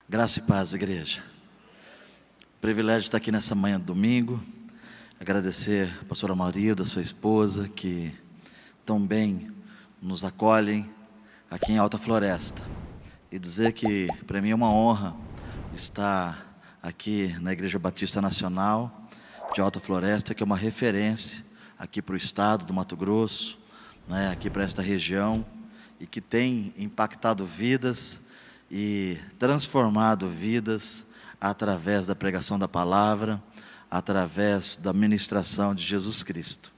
Graça e paz, igreja. Privilégio estar aqui nessa manhã de domingo. Agradecer a pastora Marilda, sua esposa, que tão bem nos acolhem aqui em Alta Floresta. E dizer que para mim é uma honra estar aqui na Igreja Batista Nacional de Alta Floresta, que é uma referência aqui para o estado do Mato Grosso, aqui para esta região, e que tem impactado vidas e transformado vidas através da pregação da palavra, através da ministração de Jesus Cristo.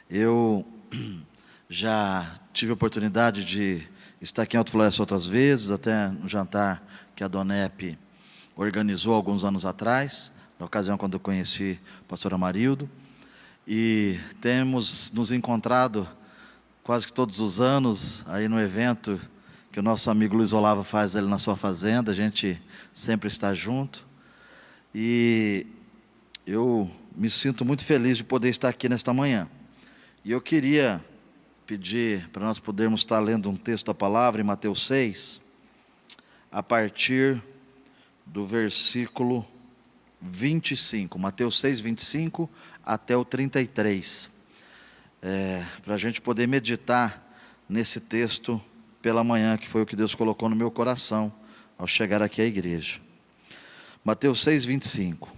Eu já tive a oportunidade de estar aqui em Alta Floresta outras vezes, até no jantar que a Donep organizou alguns anos atrás, na ocasião quando eu conheci a pastora Marildo, e temos nos encontrado quase que todos os anos aí no evento que o nosso amigo Luiz Olavo faz ali na sua fazenda. A gente sempre está junto, e eu me sinto muito feliz de poder estar aqui nesta manhã. E eu queria pedir para nós podermos estar lendo um texto da palavra em Mateus 6, a partir do versículo 25, Mateus 6, 25 até o 33, para a gente poder meditar nesse texto pela manhã, que foi o que Deus colocou no meu coração ao chegar aqui à igreja. Mateus 6, 25.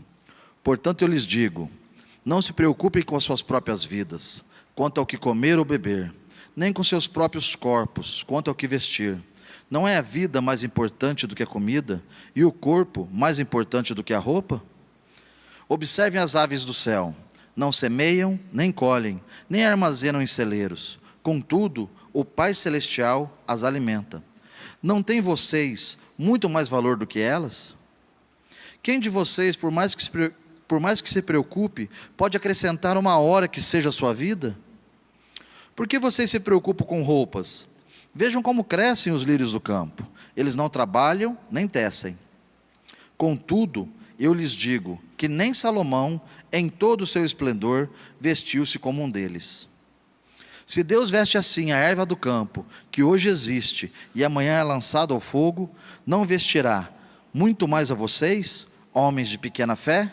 Portanto eu lhes digo, não se preocupem com as suas próprias vidas, quanto ao que comer ou beber, nem com seus próprios corpos, quanto ao que vestir. Não é a vida mais importante do que a comida, e o corpo mais importante do que a roupa? Observem as aves do céu, não semeiam, nem colhem, nem armazenam em celeiros, contudo, o Pai Celestial as alimenta. Não têm vocês muito mais valor do que elas? Quem de vocês, por mais que se preocupe, pode acrescentar uma hora que seja a sua vida? Por que vocês se preocupam com roupas? Vejam como crescem os lírios do campo. Eles não trabalham, nem tecem. Contudo, eu lhes digo que nem Salomão, em todo o seu esplendor, vestiu-se como um deles. Se Deus veste assim a erva do campo, que hoje existe e amanhã é lançada ao fogo, não vestirá muito mais a vocês, homens de pequena fé?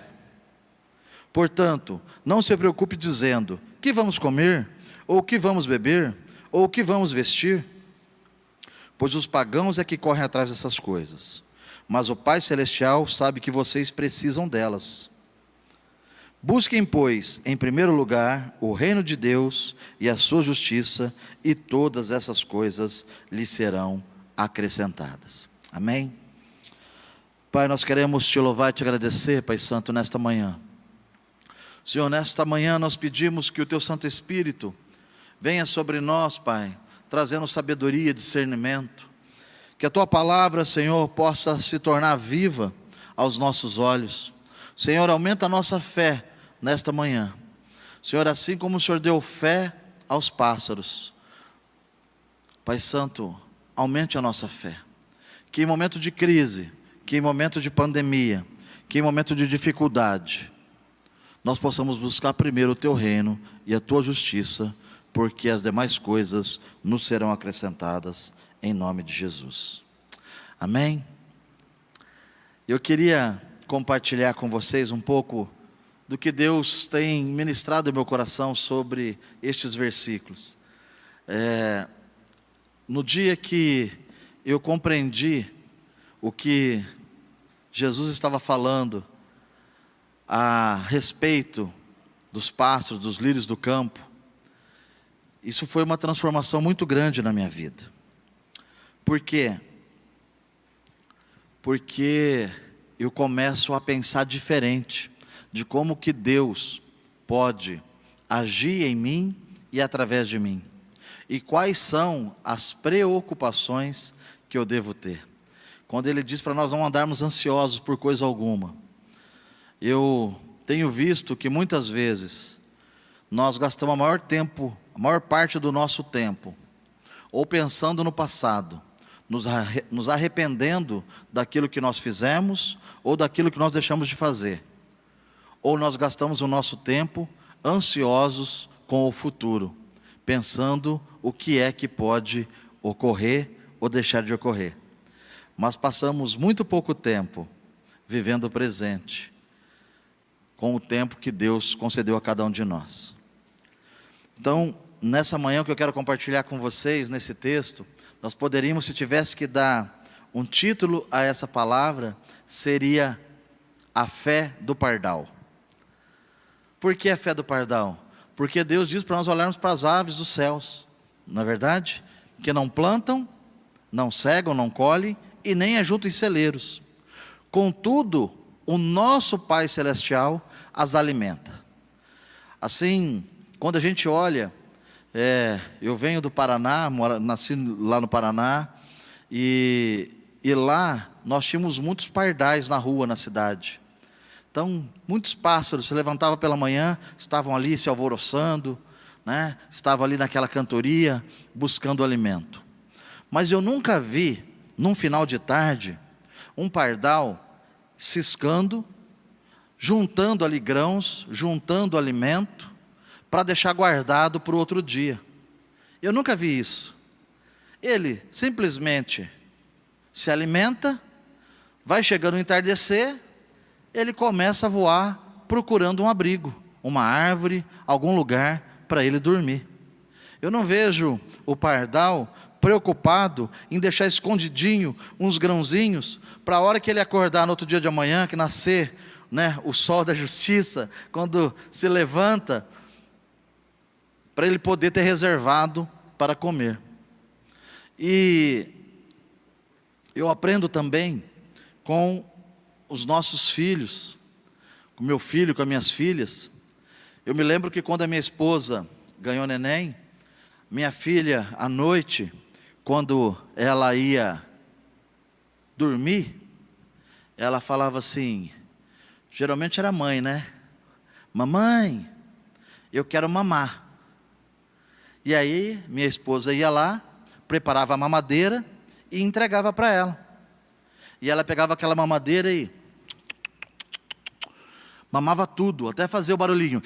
Portanto, não se preocupe dizendo, que vamos comer? Ou que vamos beber? Ou que vamos vestir? Pois os pagãos é que correm atrás dessas coisas. Mas o Pai Celestial sabe que vocês precisam delas. Busquem, pois, em primeiro lugar, o reino de Deus e a sua justiça, e todas essas coisas lhes serão acrescentadas. Amém? Pai, nós queremos te louvar e te agradecer, Pai Santo, nesta manhã. Senhor, nesta manhã nós pedimos que o teu Santo Espírito venha sobre nós, Pai, trazendo sabedoria e discernimento. Que a tua palavra, Senhor, possa se tornar viva aos nossos olhos. Senhor, aumenta a nossa fé nesta manhã. Senhor, assim como o Senhor deu fé aos pássaros, Pai Santo, aumente a nossa fé. Que em momento de crise, que em momento de pandemia, que em momento de dificuldade, nós possamos buscar primeiro o teu reino e a tua justiça, porque as demais coisas nos serão acrescentadas em nome de Jesus. Amém? Eu queria compartilhar com vocês um pouco do que Deus tem ministrado no meu coração sobre estes versículos. No dia que eu compreendi o que Jesus estava falando a respeito dos pássaros, dos lírios do campo, isso foi uma transformação muito grande na minha vida. Por quê? Porque eu começo a pensar diferente de como que Deus pode agir em mim e através de mim. E quais são as preocupações que eu devo ter. Quando Ele diz para nós não andarmos ansiosos por coisa alguma. Eu tenho visto que muitas vezes nós gastamos a maior parte do nosso tempo, ou pensando no passado, nos arrependendo daquilo que nós fizemos, ou daquilo que nós deixamos de fazer. Ou nós gastamos o nosso tempo ansiosos com o futuro, pensando o que é que pode ocorrer ou deixar de ocorrer. mas passamos muito pouco tempo vivendo o presente, com o tempo que Deus concedeu a cada um de nós. Então, nessa manhã, o que eu quero compartilhar com vocês, nesse texto, nós poderíamos, se tivesse que dar um título a essa palavra, seria a fé do pardal. Por que a fé do pardal? Porque Deus diz para nós olharmos para as aves dos céus, não é verdade? Que não plantam, não cegam, não colhem e nem ajuntam em celeiros. Contudo, o nosso Pai Celestial as alimenta. Assim, quando a gente olha, eu venho do Paraná, nasci lá no Paraná, e lá nós tínhamos muitos pardais na rua, na cidade. Então, muitos pássaros se levantavam pela manhã, estavam ali se alvoroçando, né? Estavam ali naquela cantoria, buscando alimento. Mas eu nunca vi, num final de tarde, um pardal ciscando, juntando ali grãos, juntando alimento, para deixar guardado para o outro dia. Eu nunca vi isso. Ele simplesmente se alimenta, vai chegando o entardecer, ele começa a voar procurando um abrigo, uma árvore, algum lugar para ele dormir. Eu não vejo o pardal preocupado em deixar escondidinho uns grãozinhos, para a hora que ele acordar no outro dia de amanhã, que nascer, né, o sol da justiça, quando se levanta, para ele poder ter reservado para comer. E eu aprendo também com os nossos filhos, com meu filho, com as minhas filhas. Eu me lembro que quando a minha esposa ganhou neném, minha filha, à noite, quando ela ia dormir, ela falava assim, geralmente era a mãe, né? Mamãe, eu quero mamar. E aí, minha esposa ia lá, preparava a mamadeira e entregava para ela. E ela pegava aquela mamadeira e mamava tudo, até fazer o barulhinho.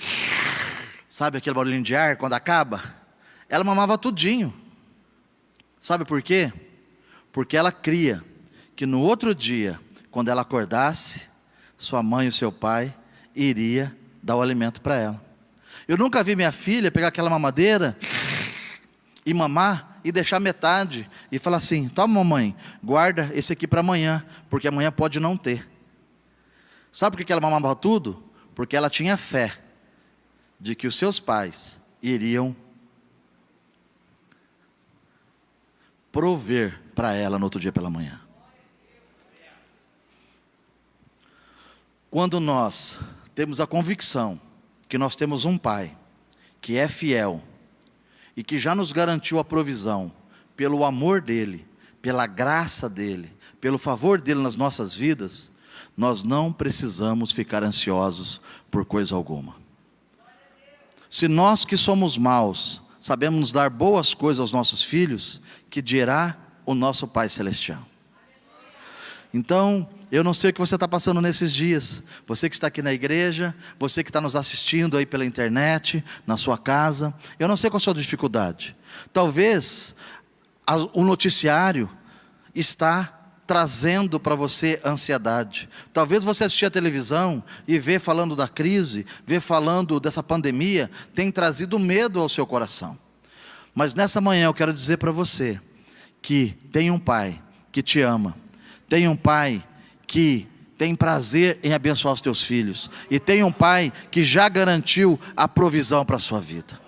Sabe aquele barulhinho de ar quando acaba? Ela mamava tudinho. Sabe por quê? Porque ela cria que no outro dia, quando ela acordasse, sua mãe e o seu pai iria dar o alimento para ela. Eu nunca vi minha filha pegar aquela mamadeira e mamar e deixar metade e falar assim, toma mamãe, guarda esse aqui para amanhã, porque amanhã pode não ter. Sabe por que ela mamava tudo? Porque ela tinha fé de que os seus pais iriam prover para ela no outro dia pela manhã. Quando nós temos a convicção que nós temos um Pai que é fiel e que já nos garantiu a provisão pelo amor dEle, pela graça dEle, pelo favor dEle nas nossas vidas, nós não precisamos ficar ansiosos por coisa alguma. Se nós que somos maus sabemos dar boas coisas aos nossos filhos, que dirá o nosso Pai Celestial? Então, eu não sei o que você está passando nesses dias. Você que está aqui na igreja, você que está nos assistindo aí pela internet, na sua casa. Eu não sei qual é a sua dificuldade. Talvez o noticiário está trazendo para você ansiedade. Talvez você assistir a televisão e ver falando da crise, ver falando dessa pandemia, tem trazido medo ao seu coração. Mas nessa manhã eu quero dizer para você que tem um Pai que te ama, tem um Pai que tem prazer em abençoar os teus filhos, e tem um Pai que já garantiu a provisão para a sua vida.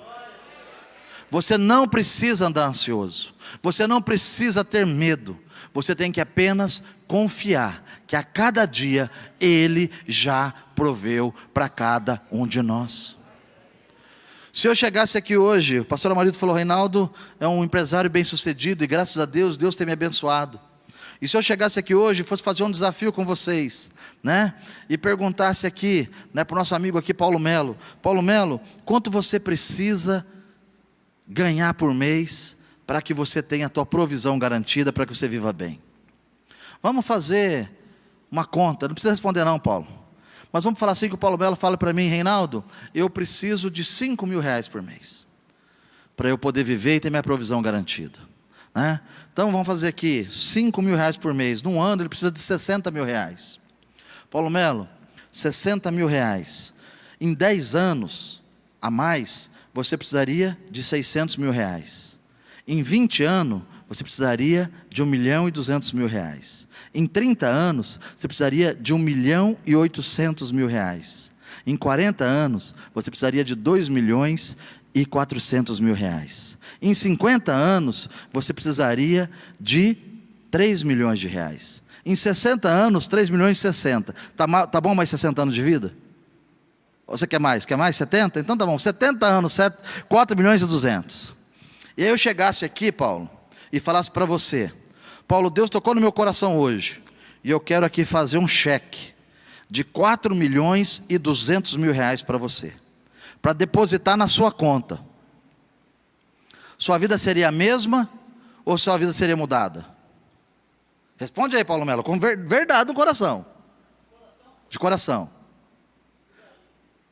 Você não precisa andar ansioso, você não precisa ter medo, você tem que apenas confiar que a cada dia Ele já proveu para cada um de nós. Se eu chegasse aqui hoje, o pastor Amarildo falou, Reinaldo é um empresário bem sucedido, e graças a Deus, Deus tem me abençoado. E se eu chegasse aqui hoje, fosse fazer um desafio com vocês, né? E perguntasse aqui, né, para o nosso amigo aqui, Paulo Melo, quanto você precisa ganhar por mês para que você tenha a tua provisão garantida, para que você viva bem? Vamos fazer uma conta, não precisa responder não, Paulo, mas vamos falar assim que o Paulo Melo fala para mim, Reinaldo, eu preciso de 5.000 reais por mês, para eu poder viver e ter minha provisão garantida. né? Então vamos fazer aqui, 5 mil reais por mês. Num ano ele precisa de 60 mil reais. Paulo Melo, 60 mil reais. Em 10 anos a mais, você precisaria de 600 mil reais. Em 20 anos, você precisaria de 1.200.000 reais. Em 30 anos, você precisaria de 1.800.000 reais. Em 40 anos, você precisaria de 2.400.000 reais. Em 50 anos, você precisaria de 3 milhões de reais. Em 60 anos, 3 milhões e 60. Tá bom mais 60 anos de vida? Ou você quer mais? Quer mais 70? Então tá bom, 70 anos, 4 milhões e 200. E aí eu chegasse aqui, Paulo, e falasse para você: Paulo, Deus tocou no meu coração hoje, e eu quero aqui fazer um cheque de 4.200.000 reais para você, para depositar na sua conta. Sua vida seria a mesma ou sua vida seria mudada? Responde aí, Paulo Melo, com verdade no coração. De coração.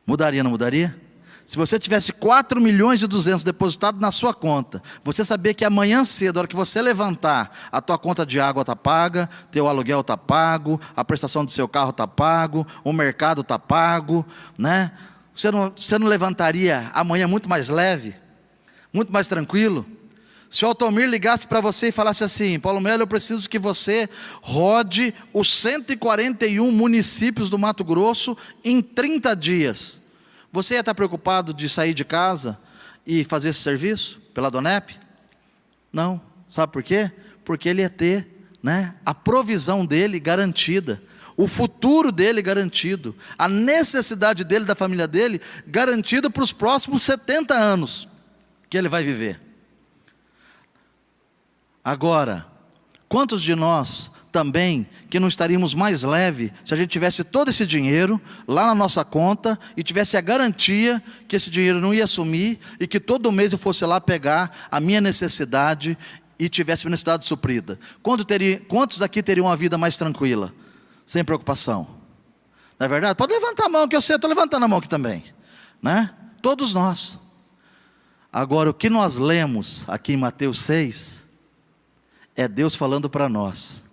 Mudaria, não mudaria? Se você tivesse 4.200.000 depositado na sua conta, você sabia que amanhã cedo, a hora que você levantar, a tua conta de água está paga, teu aluguel está pago, a prestação do seu carro está pago, o mercado está pago, né? Você não levantaria amanhã muito mais leve, muito mais tranquilo? Se o Altomir ligasse para você e falasse assim: Paulo Melo, eu preciso que você rode os 141 municípios do Mato Grosso em 30 dias. Você ia estar preocupado de sair de casa e fazer esse serviço pela Donep? Não. Sabe por quê? Porque ele ia ter, né, a provisão dele garantida, o futuro dele garantido, a necessidade dele, da família dele, garantida para os próximos 70 anos que ele vai viver. Agora, quantos de nós também que não estaríamos mais leve se a gente tivesse todo esse dinheiro lá na nossa conta e tivesse a garantia que esse dinheiro não ia sumir e que todo mês eu fosse lá pegar a minha necessidade e tivesse minha necessidade suprida? Quantos aqui teriam uma vida mais tranquila, sem preocupação? Não é verdade? Pode levantar a mão, que eu sei, estou levantando a mão aqui também, né? Todos nós. Agora, o que nós lemos aqui em Mateus 6 é Deus falando para nós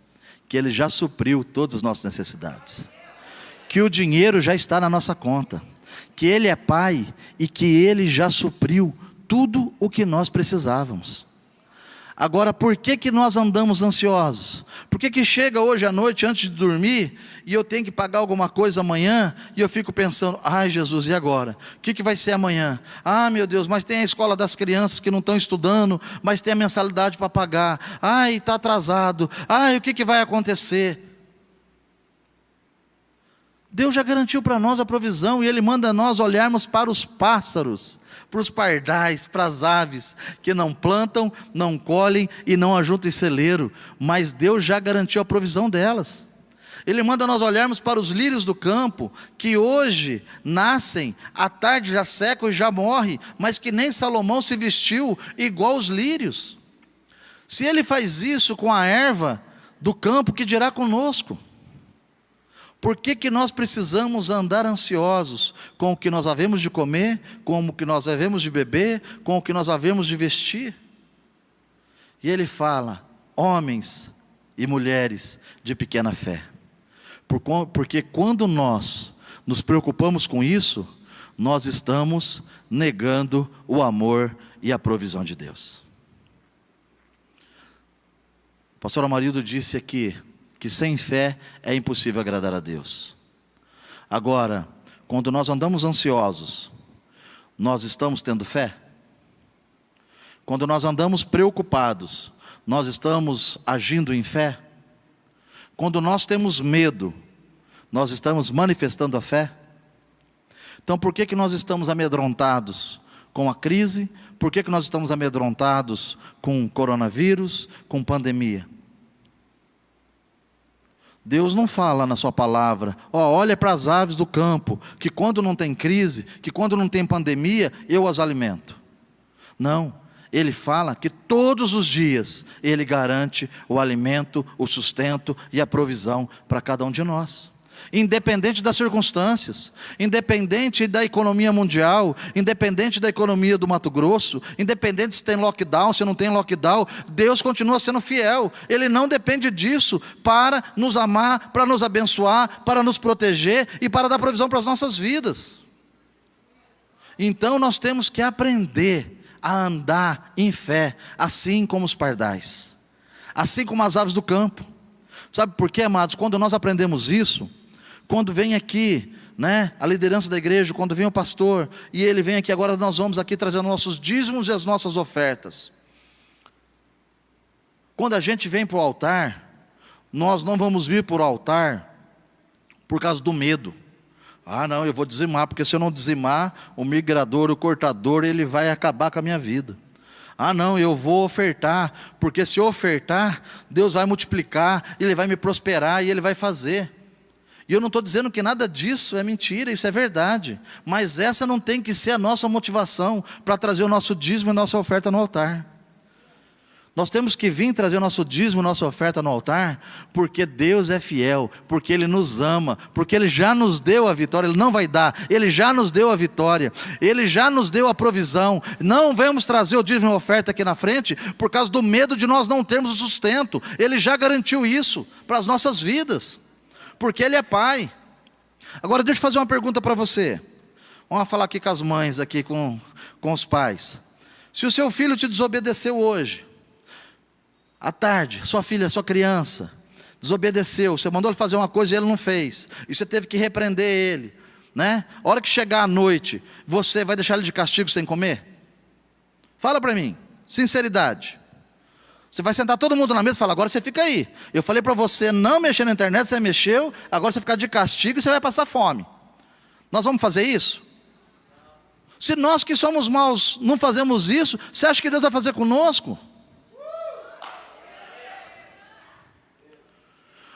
que Ele já supriu todas as nossas necessidades, que o dinheiro já está na nossa conta, que Ele é Pai e que Ele já supriu tudo o que nós precisávamos. Agora, por que nós andamos ansiosos? Por que chega hoje à noite antes de dormir e eu tenho que pagar alguma coisa amanhã e eu fico pensando: ai Jesus, e agora? O que vai ser amanhã? Ah, meu Deus, mas tem a escola das crianças que não estão estudando, mas tem a mensalidade para pagar. Ai, está atrasado. Ai, o que vai acontecer? Deus já garantiu para nós a provisão e Ele manda nós olharmos para os pássaros, para os pardais, para as aves, que não plantam, não colhem e não ajuntam em celeiro, mas Deus já garantiu a provisão delas. Ele manda nós olharmos para os lírios do campo, que hoje nascem, à tarde já secam e já morrem, mas que nem Salomão se vestiu igual os lírios. Se Ele faz isso com a erva do campo, que dirá conosco? Por que nós precisamos andar ansiosos com o que nós havemos de comer, com o que nós havemos de beber, com o que nós havemos de vestir? E Ele fala: homens e mulheres de pequena fé. Porque quando nós nos preocupamos com isso, nós estamos negando o amor e a provisão de Deus. O pastor Amarildo disse aqui que sem fé é impossível agradar a Deus. Agora, quando nós andamos ansiosos, nós estamos tendo fé? Quando nós andamos preocupados, nós estamos agindo em fé? Quando nós temos medo, nós estamos manifestando a fé? Então por que nós estamos amedrontados com a crise? Por que nós estamos amedrontados com o coronavírus, com pandemia? Deus não fala na sua palavra: olha para as aves do campo, que quando não tem crise, que quando não tem pandemia, eu as alimento. Não, Ele fala que todos os dias Ele garante o alimento, o sustento e a provisão para cada um de nós. independente das circunstâncias, independente da economia mundial, independente da economia do Mato Grosso, independente se tem lockdown, se não tem lockdown, Deus continua sendo fiel. Ele não depende disso para nos amar, para nos abençoar, para nos proteger e para dar provisão para as nossas vidas. Então nós temos que aprender a andar em fé, assim como os pardais, assim como as aves do campo. Sabe por quê, amados? Quando nós aprendemos isso, quando vem aqui, né, a liderança da igreja, quando vem o pastor, e ele vem aqui, agora nós vamos aqui trazer nossos dízimos e as nossas ofertas. Quando a gente vem para o altar, nós não vamos vir para o altar por causa do medo. Ah não, eu vou dizimar, porque se eu não dizimar, o migrador, o cortador, ele vai acabar com a minha vida. Ah não, eu vou ofertar, porque se eu ofertar, Deus vai multiplicar, Ele vai me prosperar e Ele vai fazer. E eu não estou dizendo que nada disso é mentira, isso é verdade. Mas essa não tem que ser a nossa motivação para trazer o nosso dízimo e a nossa oferta no altar. Nós temos que vir trazer o nosso dízimo e a nossa oferta no altar, porque Deus é fiel, porque Ele nos ama, porque Ele já nos deu a vitória. Ele não vai dar, Ele já nos deu a vitória, Ele já nos deu a provisão. Não vamos trazer o dízimo e a oferta aqui na frente, por causa do medo de nós não termos o sustento. Ele já garantiu isso para as nossas vidas, porque Ele é Pai. Agora deixa eu fazer uma pergunta para você. Vamos falar aqui com as mães, aqui com os pais. Se o seu filho te desobedeceu hoje, à tarde, sua filha, sua criança, desobedeceu, você mandou ele fazer uma coisa e ele não fez, e você teve que repreender ele, né? A hora que chegar à noite, você vai deixar ele de castigo sem comer? Fala para mim, sinceridade. Você vai sentar todo mundo na mesa e falar, agora você fica aí. Eu falei para você não mexer na internet, você mexeu, agora você ficar de castigo e você vai passar fome. Nós vamos fazer isso? Se nós que somos maus não fazemos isso, você acha que Deus vai fazer conosco?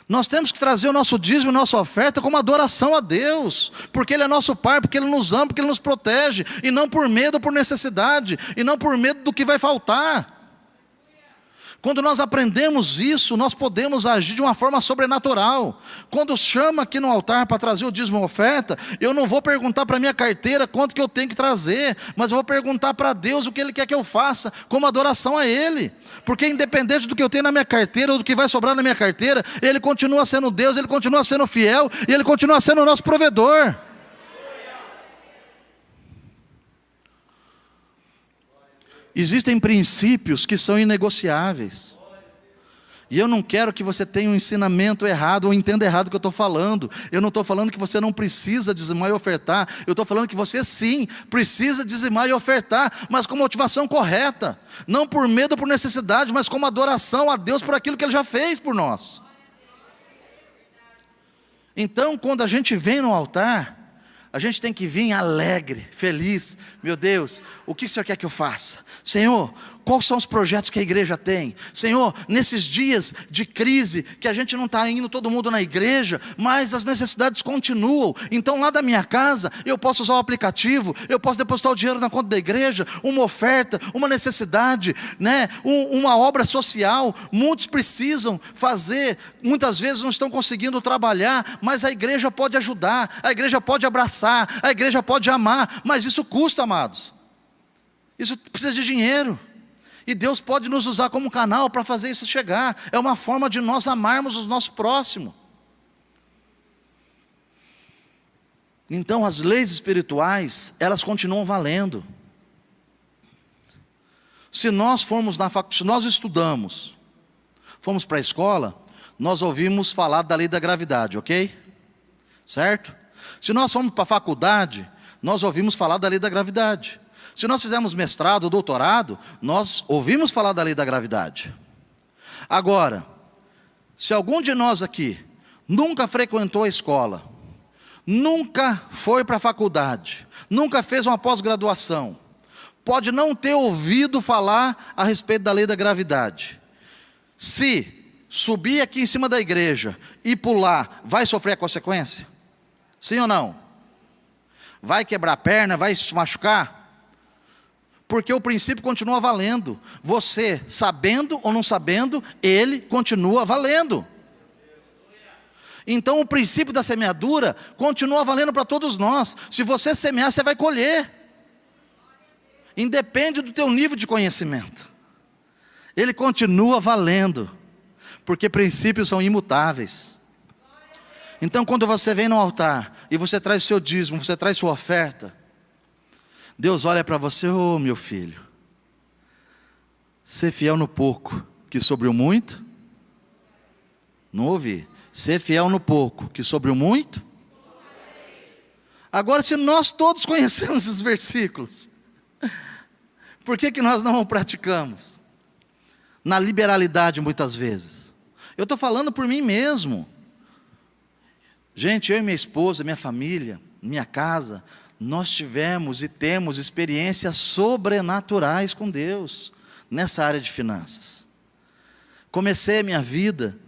Nós temos que trazer o nosso dízimo e a nossa oferta como adoração a Deus, porque Ele é nosso Pai, porque Ele nos ama, porque Ele nos protege, e não por medo ou por necessidade, e não por medo do que vai faltar. Quando nós aprendemos isso, nós podemos agir de uma forma sobrenatural. Quando chama aqui no altar para trazer o dízimo e a oferta, eu não vou perguntar para a minha carteira quanto que eu tenho que trazer, mas eu vou perguntar para Deus o que Ele quer que eu faça, como adoração a Ele. Porque independente do que eu tenho na minha carteira, ou do que vai sobrar na minha carteira, Ele continua sendo Deus, Ele continua sendo fiel, e Ele continua sendo o nosso provedor. Existem princípios que são inegociáveis. E eu não quero que você tenha um ensinamento errado ou entenda errado o que eu estou falando. Eu não estou falando que você não precisa dizimar e ofertar. Eu estou falando que você sim precisa dizimar e ofertar, mas com motivação correta. Não por medo ou por necessidade, mas como adoração a Deus por aquilo que Ele já fez por nós. Então, quando a gente vem no altar, a gente tem que vir alegre, feliz. Meu Deus, o que o Senhor quer que eu faça? Senhor, quais são os projetos que a igreja tem? Senhor, nesses dias de crise, que a gente não está indo todo mundo na igreja, mas as necessidades continuam. Então lá da minha casa, eu posso usar o aplicativo, eu posso depositar o dinheiro na conta da igreja, uma oferta, uma necessidade, né? Uma obra social. Muitos precisam fazer, muitas vezes não estão conseguindo trabalhar, mas a igreja pode ajudar, a igreja pode abraçar, a igreja pode amar, mas isso custa, amados. Isso precisa de dinheiro. E Deus pode nos usar como canal para fazer isso chegar. É uma forma de nós amarmos o nosso próximo. Então as leis espirituais, elas continuam valendo. Se nós formos se nós estudamos, fomos para a escola, nós ouvimos falar da lei da gravidade, ok? Certo? Se nós formos para a faculdade, nós ouvimos falar da lei da gravidade. Se nós fizermos mestrado ou doutorado, nós ouvimos falar da lei da gravidade. Agora, se algum de nós aqui nunca frequentou a escola, nunca foi para a faculdade, nunca fez uma pós-graduação, pode não ter ouvido falar a respeito da lei da gravidade. Se subir aqui em cima da igreja e pular, vai sofrer a consequência? Sim ou não? Vai quebrar a perna, vai se machucar? Porque o princípio continua valendo. Você, sabendo ou não sabendo, ele continua valendo. Então o princípio da semeadura continua valendo para todos nós. Se você semear, você vai colher. Independe do teu nível de conhecimento. Ele continua valendo, porque princípios são imutáveis. Então quando você vem no altar, e você traz seu dízimo, você traz sua oferta, Deus olha para você: ô meu filho, ser fiel no pouco, que sobre o muito, não ouvi, ser fiel no pouco, que sobre o muito. Agora, se nós todos conhecemos esses versículos, por que nós não o praticamos? Na liberalidade muitas vezes. Eu estou falando por mim mesmo. Gente, eu e minha esposa, minha família, minha casa, nós tivemos e temos experiências sobrenaturais com Deus, nessa área de finanças. Comecei a minha vida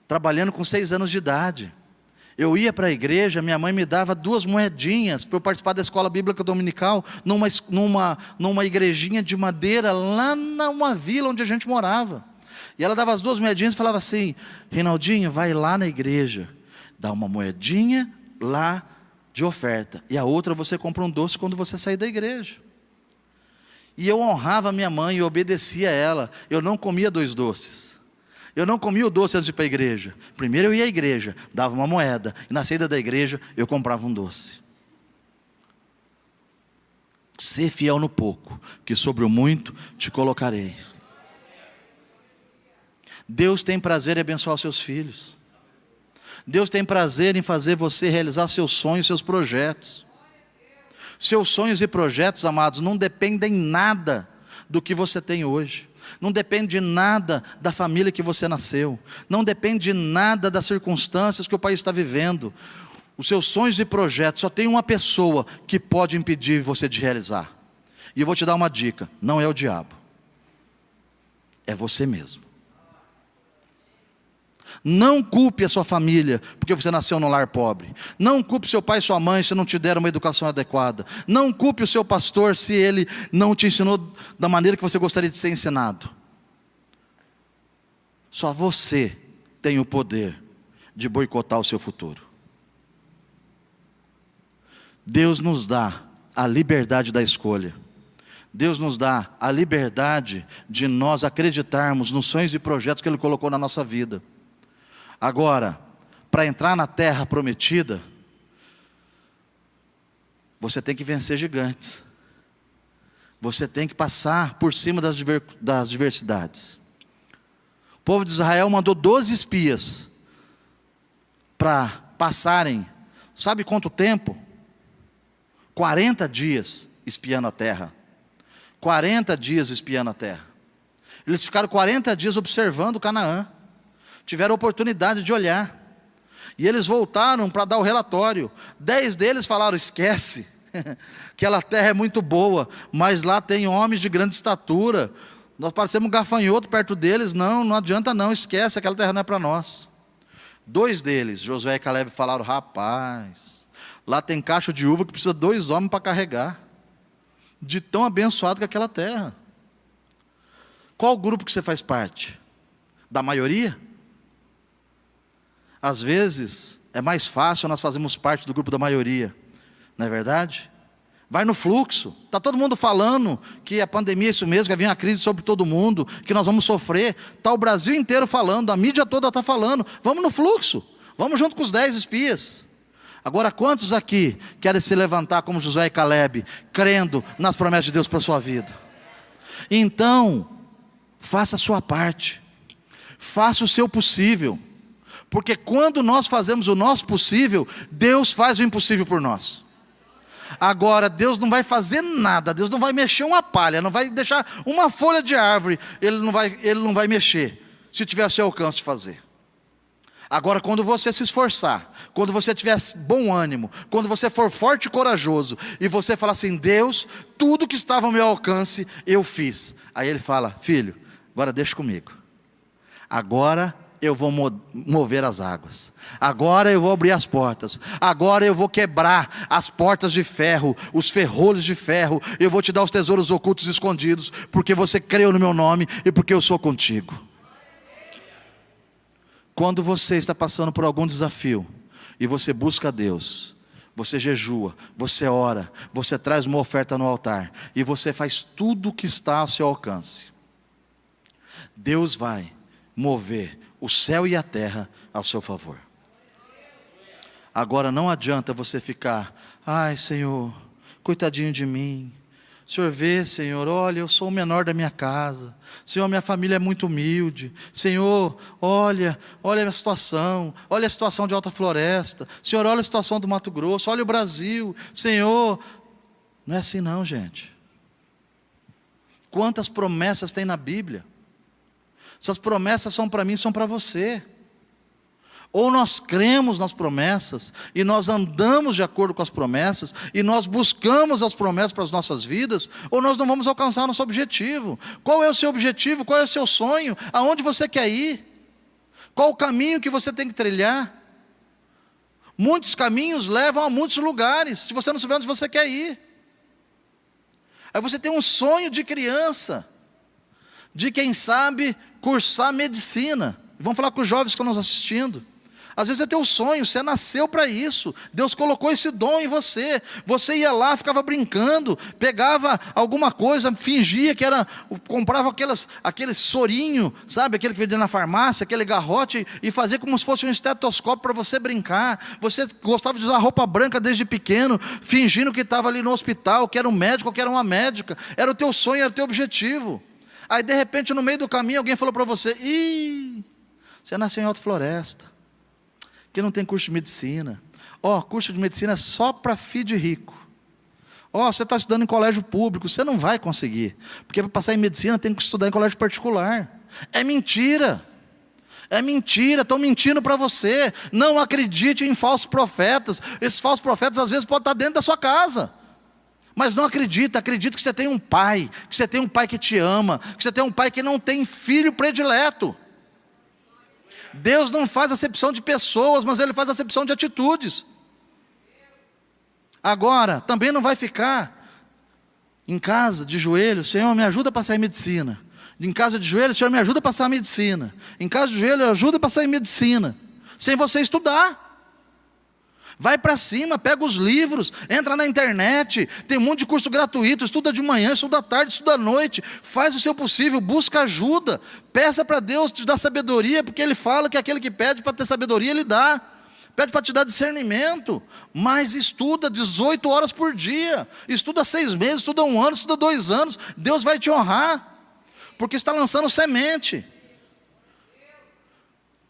trabalhando com 6 anos de idade. Eu ia para a igreja, minha mãe me dava 2 moedinhas para eu participar da escola bíblica dominical, numa igrejinha de madeira, lá numa vila onde a gente morava. E ela dava as 2 moedinhas e falava assim: Reinaldinho, vai lá na igreja, dá uma moedinha lá de oferta, e a outra você compra um doce quando você sair da igreja. E eu honrava minha mãe e obedecia a ela. Eu não comia 2 doces. Eu não comia o doce antes de ir para a igreja. Primeiro eu ia à igreja, dava uma moeda, e na saída da igreja eu comprava um doce. Ser fiel no pouco, que sobre o muito te colocarei. Deus tem prazer em abençoar os seus filhos. Deus tem prazer em fazer você realizar seus sonhos, seus projetos. Seus sonhos e projetos, amados, não dependem nada do que você tem hoje. Não depende de nada da família que você nasceu. Não depende de nada das circunstâncias que o país está vivendo. Os seus sonhos e projetos, só tem uma pessoa que pode impedir você de realizar. E eu vou te dar uma dica: não é o diabo. É você mesmo. Não culpe a sua família porque você nasceu num lar pobre. Não culpe seu pai e sua mãe se não te deram uma educação adequada. Não culpe o seu pastor se ele não te ensinou da maneira que você gostaria de ser ensinado. Só você tem o poder de boicotar o seu futuro. Deus nos dá a liberdade da escolha. Deus nos dá a liberdade de nós acreditarmos nos sonhos e projetos que Ele colocou na nossa vida. Agora, para entrar na terra prometida, você tem que vencer gigantes. Você tem que passar por cima das diversidades. O povo de Israel mandou 12 espias para passarem, sabe quanto tempo? 40 dias espiando a terra. 40 dias espiando a terra. Eles ficaram 40 dias observando Canaã. Tiveram oportunidade de olhar. E eles voltaram para dar o relatório. 10 deles falaram: esquece, aquela terra é muito boa, mas lá tem homens de grande estatura. Nós parecemos um gafanhoto perto deles. Não adianta não, esquece, aquela terra não é para nós. 2 deles, Josué e Caleb, falaram: rapaz, lá tem cacho de uva que precisa 2 homens para carregar. De tão abençoado que é aquela terra. Qual grupo que você faz parte? Da maioria? Às vezes é mais fácil nós fazermos parte do grupo da maioria, não é verdade? Vai no fluxo. Está todo mundo falando que a pandemia é isso mesmo, que vai vir uma crise sobre todo mundo, que nós vamos sofrer. Está o Brasil inteiro falando, a mídia toda está falando. Vamos no fluxo, vamos junto com os 10 espias. Agora, quantos aqui querem se levantar como Josué e Caleb, crendo nas promessas de Deus para a sua vida? Então, faça a sua parte. Faça o seu possível. Porque quando nós fazemos o nosso possível, Deus faz o impossível por nós. Agora, Deus não vai fazer nada, Deus não vai mexer uma palha, não vai deixar uma folha de árvore, Ele não vai mexer, se tiver ao seu alcance de fazer. Agora, quando você se esforçar, quando você tiver bom ânimo, quando você for forte e corajoso, e você falar assim: Deus, tudo que estava ao meu alcance, eu fiz. Aí Ele fala: filho, agora deixa comigo. Agora eu vou mover as águas. Agora eu vou abrir as portas. Agora eu vou quebrar as portas de ferro, os ferrolhos de ferro. Eu vou te dar os tesouros ocultos e escondidos, porque você creu no meu nome e porque eu sou contigo. Quando você está passando por algum desafio e você busca a Deus, você jejua, você ora, você traz uma oferta no altar e você faz tudo o que está ao seu alcance, Deus vai mover o céu e a terra ao seu favor. Agora não adianta você ficar: ai Senhor, coitadinho de mim. O Senhor vê, Senhor, olha, eu sou o menor da minha casa. Senhor, minha família é muito humilde. Senhor, olha a minha situação. Olha a situação de Alta Floresta. Senhor, olha a situação do Mato Grosso. Olha o Brasil. Senhor, não é assim não, gente. Quantas promessas tem na Bíblia? Essas promessas são para mim, são para você. Ou nós cremos nas promessas, e nós andamos de acordo com as promessas, e nós buscamos as promessas para as nossas vidas, ou nós não vamos alcançar nosso objetivo. Qual é o seu objetivo? Qual é o seu sonho? Aonde você quer ir? Qual o caminho que você tem que trilhar? Muitos caminhos levam a muitos lugares, se você não souber onde você quer ir. Aí você tem um sonho de criança, de quem sabe cursar medicina. Vamos falar com os jovens que estão nos assistindo. Às vezes é teu sonho, você nasceu para isso. Deus colocou esse dom em você. Você ia lá, ficava brincando, pegava alguma coisa, fingia que era, comprava aquele sorinho, sabe, aquele que vendia na farmácia, aquele garrote, e fazia como se fosse um estetoscópio para você brincar. Você gostava de usar roupa branca desde pequeno, fingindo que estava ali no hospital, que era um médico, que era uma médica. Era o teu sonho, era o teu objetivo. Aí de repente no meio do caminho alguém falou para você: você nasceu em Alta Floresta, que não tem curso de medicina. Curso de medicina é só para filho de rico. Você está estudando em colégio público, você não vai conseguir, porque para passar em medicina tem que estudar em colégio particular. É mentira. É mentira, estão mentindo para você. Não acredite em falsos profetas. Esses falsos profetas às vezes podem estar dentro da sua casa. Mas não acredita que você tem um pai, que você tem um pai que te ama, que você tem um pai que não tem filho predileto. Deus não faz acepção de pessoas, mas Ele faz acepção de atitudes. Agora, também não vai ficar em casa de joelho: Senhor, me ajuda a passar em medicina. Em casa de joelho: Senhor, me ajuda a passar em medicina. Em casa de joelho: ajuda a passar em medicina. Sem você estudar. Vai para cima, pega os livros, entra na internet, tem um monte de curso gratuito, estuda de manhã, estuda à tarde, estuda à noite, faz o seu possível, busca ajuda, peça para Deus te dar sabedoria, porque Ele fala que aquele que pede para ter sabedoria, Ele dá, pede para te dar discernimento, mas estuda 18 horas por dia, estuda 6 meses, estuda 1 ano, estuda 2 anos, Deus vai te honrar, porque está lançando semente.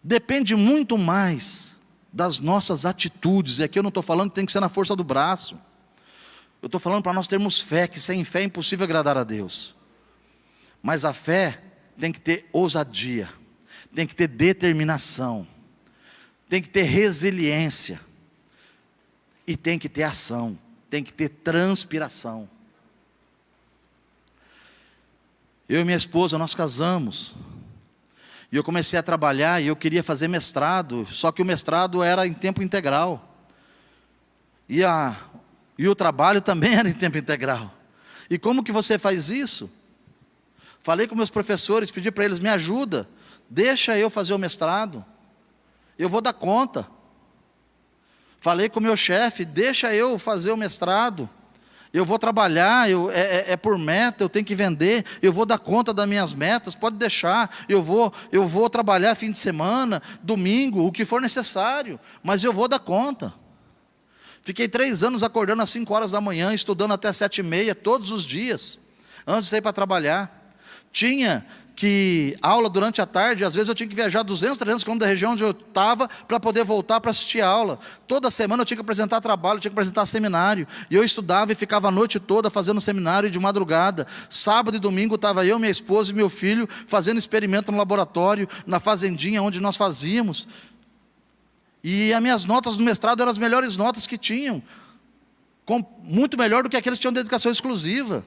Depende muito mais das nossas atitudes, e aqui eu não estou falando que tem que ser na força do braço, eu estou falando para nós termos fé, que sem fé é impossível agradar a Deus, mas a fé tem que ter ousadia, tem que ter determinação, tem que ter resiliência, e tem que ter ação, tem que ter transpiração. Eu e minha esposa, nós casamos, e eu comecei a trabalhar, e eu queria fazer mestrado, só que o mestrado era em tempo integral. E o trabalho também era em tempo integral. E como que você faz isso? Falei com meus professores, pedi para eles: me ajuda, deixa eu fazer o mestrado, eu vou dar conta. Falei com o meu chefe: deixa eu fazer o mestrado, eu vou trabalhar, é por meta, eu tenho que vender, eu vou dar conta das minhas metas, pode deixar, eu vou trabalhar fim de semana, domingo, o que for necessário, mas eu vou dar conta. Fiquei 3 anos acordando às 5 horas da manhã, estudando até 7h30, todos os dias, antes de sair para trabalhar. Tinha que aula durante a tarde, às vezes eu tinha que viajar 200, 300 quilômetros da região onde eu estava, para poder voltar para assistir a aula. Toda semana eu tinha que apresentar trabalho, eu tinha que apresentar seminário, e eu estudava e ficava a noite toda fazendo seminário de madrugada. Sábado e domingo estava eu, minha esposa e meu filho fazendo experimento no laboratório, na fazendinha onde nós fazíamos. E as minhas notas do mestrado eram as melhores notas que tinham, muito melhor do que aqueles que tinham dedicação exclusiva.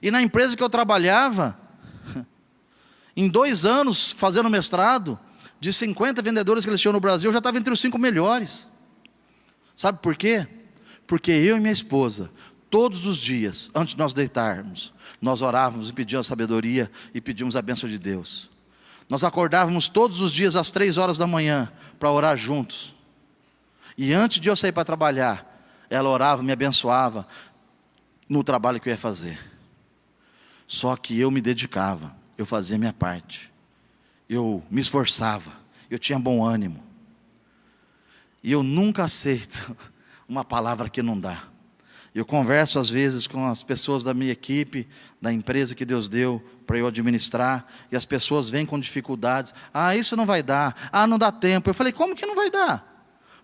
E na empresa que eu trabalhava, em 2 anos fazendo mestrado, de 50 vendedores que eles tinham no Brasil, eu já estava entre os 5 melhores. Sabe por quê? Porque eu e minha esposa, todos os dias, antes de nós deitarmos, nós orávamos e pedíamos sabedoria e pedíamos a bênção de Deus. Nós acordávamos todos os dias às 3 horas da manhã para orar juntos. E antes de eu sair para trabalhar, ela orava, me abençoava no trabalho que eu ia fazer. Só que eu me dedicava, eu fazia a minha parte. Eu me esforçava, eu tinha bom ânimo. E eu nunca aceito uma palavra que não dá. Eu converso às vezes com as pessoas da minha equipe, da empresa que Deus deu para eu administrar, e as pessoas vêm com dificuldades. Ah, isso não vai dar. Ah, não dá tempo. Eu falei, como que não vai dar?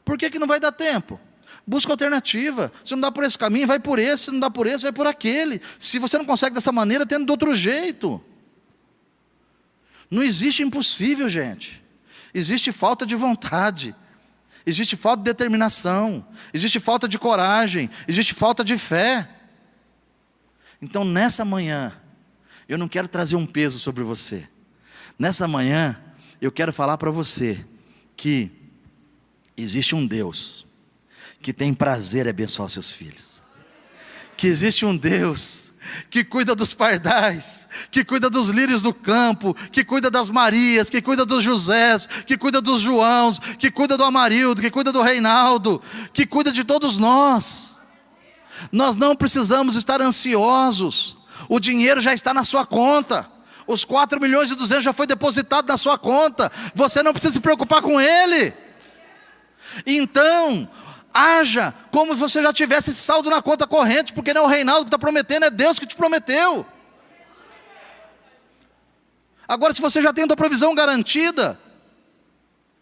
Por que não vai dar tempo? Busca alternativa. Se não dá por esse caminho, vai por esse. Se não dá por esse, vai por aquele. Se você não consegue dessa maneira, tenta de outro jeito. Não existe impossível, gente. Existe falta de vontade. Existe falta de determinação. Existe falta de coragem. Existe falta de fé. Então, nessa manhã, eu não quero trazer um peso sobre você. Nessa manhã, eu quero falar para você que existe um Deus que tem prazer em abençoar seus filhos. Que existe um Deus que cuida dos pardais, que cuida dos lírios do campo, que cuida das Marias, que cuida dos Josés, que cuida dos Joãos, que cuida do Amarildo, que cuida do Reinaldo, que cuida de todos nós. Nós não precisamos estar ansiosos. O dinheiro já está na sua conta. Os 4.200.000 já foi depositado na sua conta. Você não precisa se preocupar com ele. Então, haja como se você já tivesse esse saldo na conta corrente, porque não é o Reinaldo que está prometendo, é Deus que te prometeu. Agora, se você já tem a tua provisão garantida,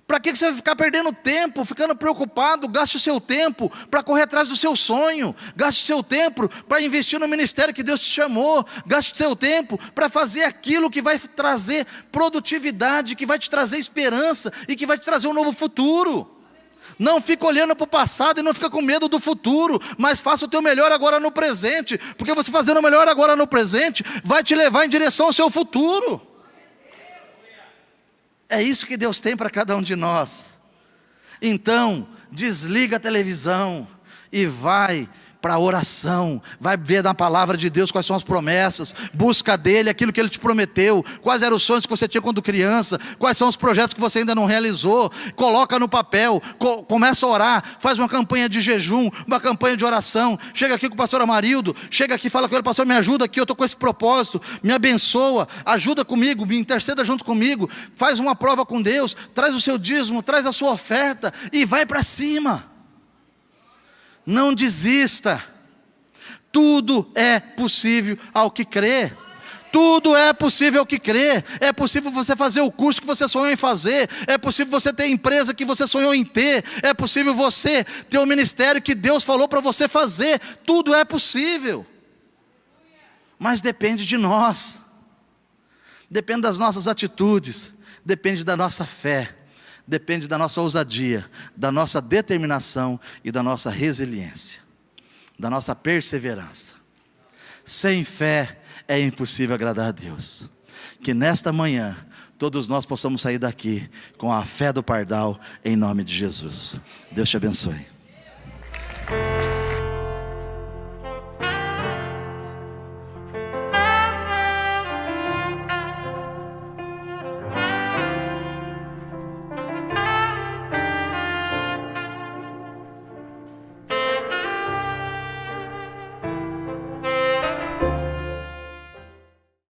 para que você vai ficar perdendo tempo, ficando preocupado? Gaste o seu tempo para correr atrás do seu sonho. Gaste o seu tempo para investir no ministério que Deus te chamou. Gaste o seu tempo para fazer aquilo que vai trazer produtividade, que vai te trazer esperança e que vai te trazer um novo futuro. Não fica olhando para o passado e não fica com medo do futuro, mas faça o teu melhor agora no presente, porque você fazendo o melhor agora no presente vai te levar em direção ao seu futuro. É isso que Deus tem para cada um de nós. Então, desliga a televisão e vai para a oração, vai ver na palavra de Deus quais são as promessas, busca dele aquilo que ele te prometeu, quais eram os sonhos que você tinha quando criança, quais são os projetos que você ainda não realizou, coloca no papel, começa a orar, faz uma campanha de jejum, uma campanha de oração, chega aqui com o pastor Amarildo, chega aqui e fala com ele, pastor, me ajuda aqui, eu estou com esse propósito, me abençoa, ajuda comigo, me interceda junto comigo, faz uma prova com Deus, traz o seu dízimo, traz a sua oferta e vai para cima. Não desista. Tudo é possível ao que crê. Tudo é possível ao que crê. É possível você fazer o curso que você sonhou em fazer. É possível você ter a empresa que você sonhou em ter. É possível você ter o ministério que Deus falou para você fazer. Tudo é possível. Mas depende de nós. Depende das nossas atitudes. Depende da nossa fé. Depende da nossa ousadia, da nossa determinação e da nossa resiliência, da nossa perseverança. Sem fé é impossível agradar a Deus. Que nesta manhã todos nós possamos sair daqui com a fé do pardal em nome de Jesus. Deus te abençoe.